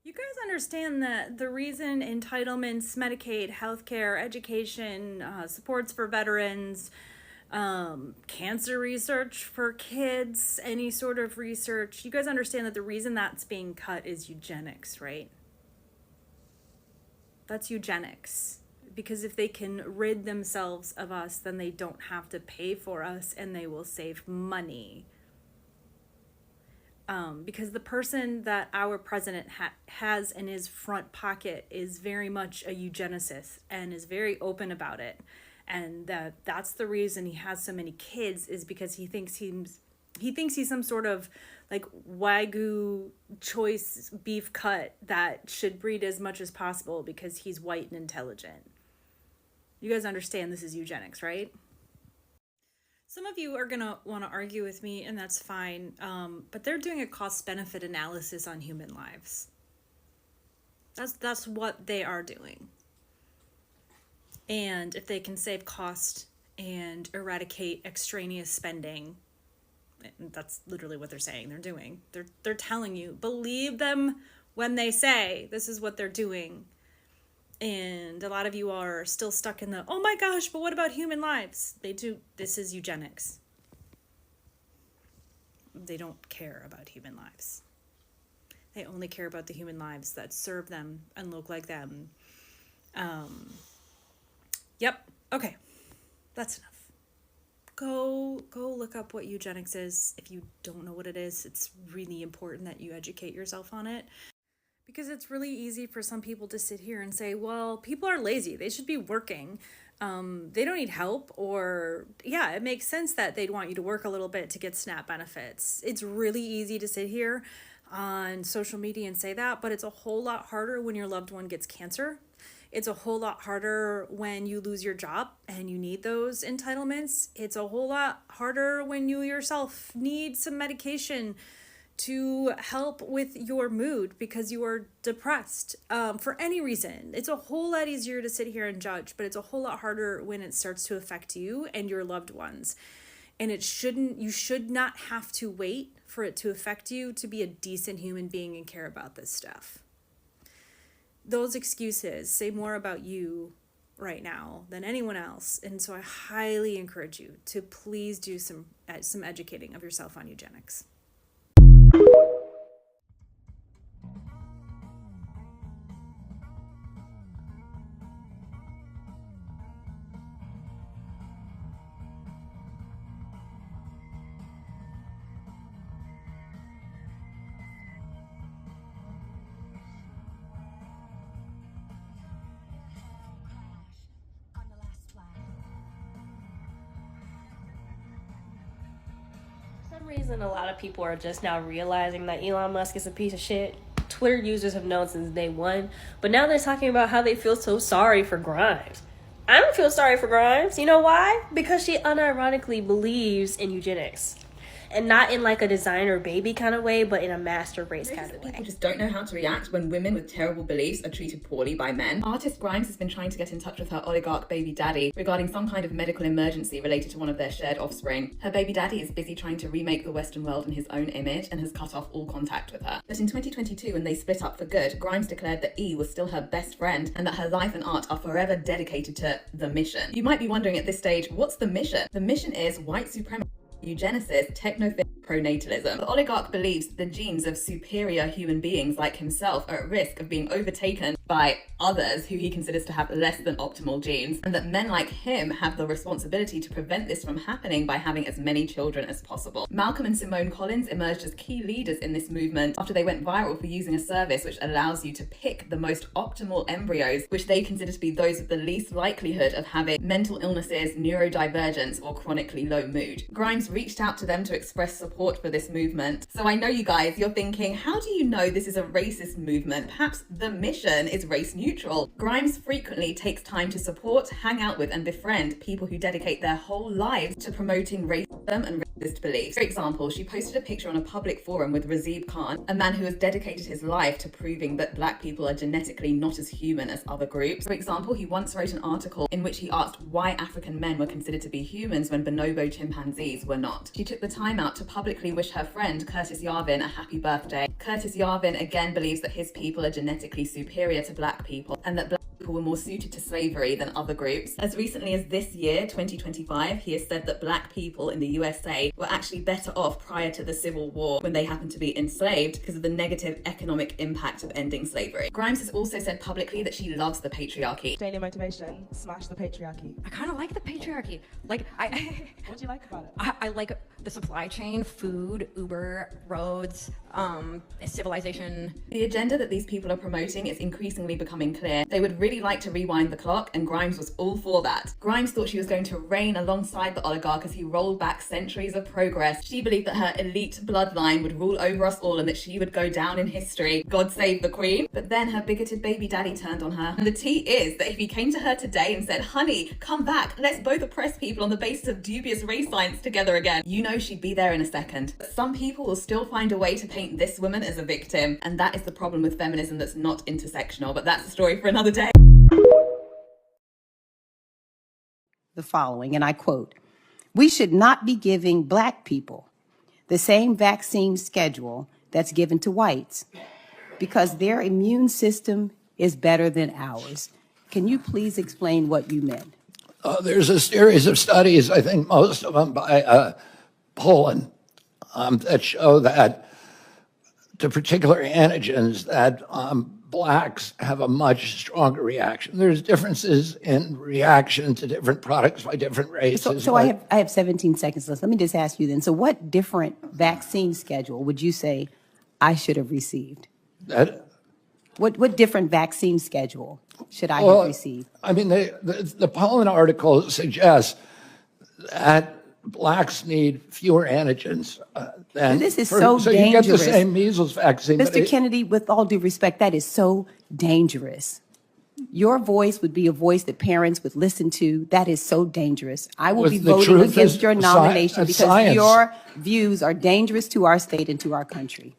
You guys understand that the reason entitlements, Medicaid, healthcare, education, supports for veterans, cancer research for kids, any sort of research, you guys understand that the reason that's being cut is eugenics, right? That's eugenics. Because if they can rid themselves of us, then they don't have to pay for us and they will save money. Because the person that our president has in his front pocket is very much a eugenicist and is very open about it, and that's the reason he has so many kids, is because he thinks he's some sort of like wagyu choice beef cut that should breed as much as possible because he's white and intelligent. You guys understand this is eugenics, right? Some of you are going to want to argue with me, and that's fine. But they're doing a cost benefit analysis on human lives. That's what they are doing. And if they can save cost and eradicate extraneous spending, that's literally what they're saying they're doing. They're telling you, believe them when they say this is what they're doing. And a lot of you are still stuck in the, oh my gosh, but what about human lives? This is eugenics. They don't care about human lives. They only care about the human lives that serve them and look like them. Yep. Okay. That's enough. Go look up what eugenics is. If you don't know what it is, it's really important that you educate yourself on it. Because it's really easy for some people to sit here and say, well, people are lazy. They should be working. They don't need help. Or, yeah, it makes sense that they'd want you to work a little bit to get SNAP benefits. It's really easy to sit here on social media and say that, but it's a whole lot harder when your loved one gets cancer. It's a whole lot harder when you lose your job and you need those entitlements. It's a whole lot harder when you yourself need some medication to help with your mood because you are depressed for any reason. It's a whole lot easier to sit here and judge, but it's a whole lot harder when it starts to affect you and your loved ones. And you should not have to wait for it to affect you to be a decent human being and care about this stuff. Those excuses say more about you right now than anyone else. And so I highly encourage you to please do some educating of yourself on eugenics. For some reason, a lot of people are just now realizing that Elon Musk is a piece of shit. Twitter users have known since day one, but now they're talking about how they feel so sorry for Grimes. I don't feel sorry for Grimes. You know why? Because she unironically believes in eugenics. And not in like a designer baby kind of way, but in a master race kind of way. People just don't know how to react when women with terrible beliefs are treated poorly by men. Artist Grimes has been trying to get in touch with her oligarch baby daddy regarding some kind of medical emergency related to one of their shared offspring. Her baby daddy is busy trying to remake the Western world in his own image and has cut off all contact with her. But in 2022, when they split up for good, Grimes declared that E was still her best friend and that her life and art are forever dedicated to the mission. You might be wondering at this stage, what's the mission? The mission is white supremacy, eugenicist, technophilic pronatalism. The oligarch believes the genes of superior human beings like himself are at risk of being overtaken by others who he considers to have less than optimal genes, and that men like him have the responsibility to prevent this from happening by having as many children as possible. Malcolm and Simone Collins emerged as key leaders in this movement after they went viral for using a service which allows you to pick the most optimal embryos, which they consider to be those with the least likelihood of having mental illnesses, neurodivergence, or chronically low mood. Grimes reached out to them to express support for this movement. So I know you guys, you're thinking, how do you know this is a racist movement? Perhaps the mission is race neutral. Grimes frequently takes time to support, hang out with, and befriend people who dedicate their whole lives to promoting racism and beliefs. For example, she posted a picture on a public forum with Razib Khan, a man who has dedicated his life to proving that black people are genetically not as human as other groups. For example, he once wrote an article in which he asked why African men were considered to be humans when bonobo chimpanzees were not. She took the time out to publicly wish her friend Curtis Yarvin a happy birthday. Curtis Yarvin again believes that his people are genetically superior to black people and that black people were more suited to slavery than other groups. As recently as this year, 2025, he has said that black people in the USA were actually better off prior to the Civil War when they happened to be enslaved because of the negative economic impact of ending slavery. Grimes has also said publicly that she loves the patriarchy. Daily motivation, smash the patriarchy. I kind of like the patriarchy. Like, What do you like about it? I like the supply chain, food, Uber, roads, civilization. The agenda that these people are promoting is increasingly becoming clear. They would really like to rewind the clock, and Grimes was all for that. Grimes thought she was going to reign alongside the oligarch as he rolled back centuries of progress. She believed that her elite bloodline would rule over us all and that she would go down in history. God save the Queen. But then her bigoted baby daddy turned on her. And the tea is that if he came to her today and said, honey, come back, let's both oppress people on the basis of dubious race science together again, you know she'd be there in a second. But some people will still find a way to paint this woman as a victim, and that is the problem with feminism that's not intersectional, but that's a story for another day. The following, and I quote, "We should not be giving black people the same vaccine schedule that's given to whites because their immune system is better than ours." Can you please explain what you meant? There's a series of studies, I think most of them by Poland, that show that to particular antigens that blacks have a much stronger reaction. There's differences in reaction to different products by different races. So I have 17 seconds left. Let me just ask you then. So what different vaccine schedule would you say I should have received? What different vaccine schedule should I have received? I mean, the Poland article suggests that blacks need fewer antigens than This is so so dangerous. you get the same measles vaccine. Mr. Kennedy, with all due respect, that is so dangerous. Your voice would be a voice that parents would listen to. That is so dangerous. I will be voting against your nomination because your views are dangerous to our state and to our country.